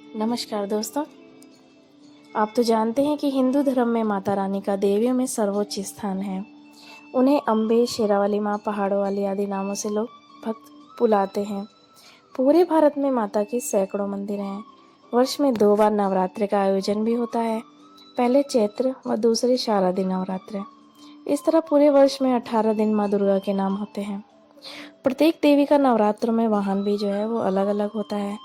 नमस्कार दोस्तों। आप तो जानते हैं कि हिंदू धर्म में माता रानी का देवियों में सर्वोच्च स्थान है। उन्हें अम्बे, शेरावाली माँ, पहाड़ों वाली आदि नामों से लोग भक्त बुलाते हैं। पूरे भारत में माता के सैकड़ों मंदिर हैं। वर्ष में 2 बार नवरात्रि का आयोजन भी होता है, पहले चैत्र व दूसरे शारदीय नवरात्र। इस तरह पूरे वर्ष में 18 दिन माँ दुर्गा के नाम होते हैं। प्रत्येक देवी का नवरात्र में वाहन भी जो है वो अलग अलग होता है।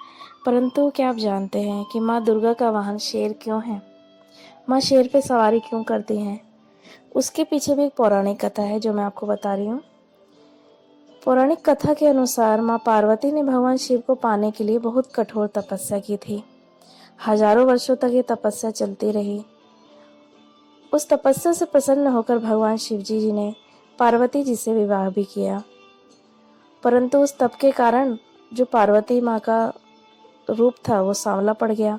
परंतु क्या आप जानते हैं कि माँ दुर्गा का वाहन शेर क्यों है? माँ शेर पे सवारी क्यों करती हैं? उसके पीछे भी एक पौराणिक कथा है जो मैं आपको बता रही हूँ। पौराणिक कथा के अनुसार माँ पार्वती ने भगवान शिव को पाने के लिए बहुत कठोर तपस्या की थी। हजारों वर्षों तक ये तपस्या चलती रही। उस तपस्या से प्रसन्न होकर भगवान शिव जी ने पार्वती जी से विवाह भी किया। परंतु उस तप के कारण जो पार्वती माँ का रूप था वो सांवला पड़ गया।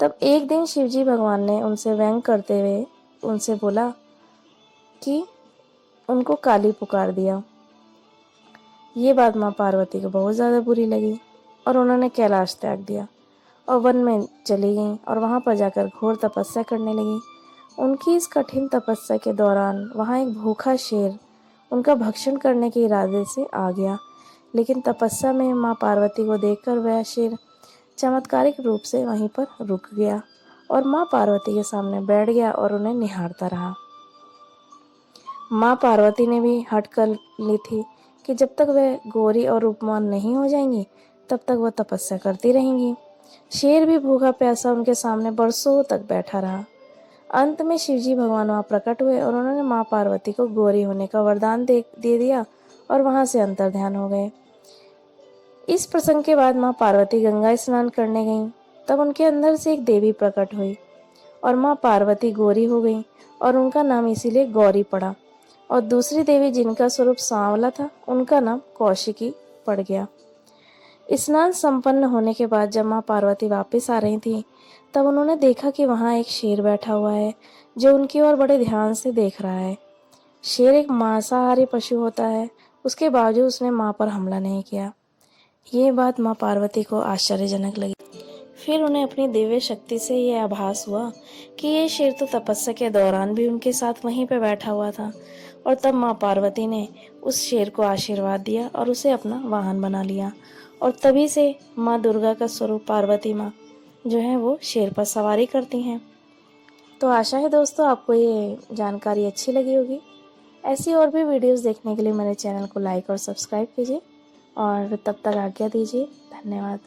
तब एक दिन शिवजी भगवान ने उनसे व्यंग करते हुए उनसे बोला कि उनको काली पुकार दिया। ये बात माँ पार्वती को बहुत ज़्यादा बुरी लगी और उन्होंने कैलाश त्याग दिया और वन में चली गईं और वहाँ पर जाकर घोर तपस्या करने लगी। उनकी इस कठिन तपस्या के दौरान वहाँ एक भूखा शेर उनका भक्षण करने के इरादे से आ गया, लेकिन तपस्या में माँ पार्वती को देखकर वह शेर चमत्कारिक रूप से वहीं पर रुक गया और माँ पार्वती के सामने बैठ गया और उन्हें निहारता रहा। माँ पार्वती ने भी हट कर ली थी कि जब तक वह गौरी और रूपवान नहीं हो जाएंगी तब तक वह तपस्या करती रहेंगी। शेर भी भूखा प्यासा उनके सामने बरसों तक बैठा रहा। अंत में शिवजी भगवान वहाँ प्रकट हुए और उन्होंने माँ पार्वती को गौरी होने का वरदान दे दिया और वहाँ से अंतर्ध्यान हो गए। इस प्रसंग के बाद माँ पार्वती गंगा स्नान करने गईं। तब उनके अंदर से एक देवी प्रकट हुई और माँ पार्वती गौरी हो गईं और उनका नाम इसीलिए गौरी पड़ा। और दूसरी देवी जिनका स्वरूप सांवला था उनका नाम कौशिकी पड़ गया। स्नान संपन्न होने के बाद जब माँ पार्वती वापस आ रही थी तब उन्होंने देखा कि वहाँ एक शेर बैठा हुआ है जो उनकी ओर बड़े ध्यान से देख रहा है। शेर एक मांसाहारी पशु होता है, उसके बावजूद उसने माँ पर हमला नहीं किया। ये बात माँ पार्वती को आश्चर्यजनक लगी। फिर उन्हें अपनी दिव्य शक्ति से यह आभास हुआ कि ये शेर तो तपस्या के दौरान भी उनके साथ वहीं पर बैठा हुआ था। और तब माँ पार्वती ने उस शेर को आशीर्वाद दिया और उसे अपना वाहन बना लिया। और तभी से माँ दुर्गा का स्वरूप पार्वती माँ जो है वो शेर पर सवारी करती हैं। तो आशा है दोस्तों आपको ये जानकारी अच्छी लगी होगी। ऐसी और भी वीडियोस देखने के लिए मेरे चैनल को लाइक और सब्सक्राइब कीजिए और तब तक आज्ञा दीजिए। धन्यवाद।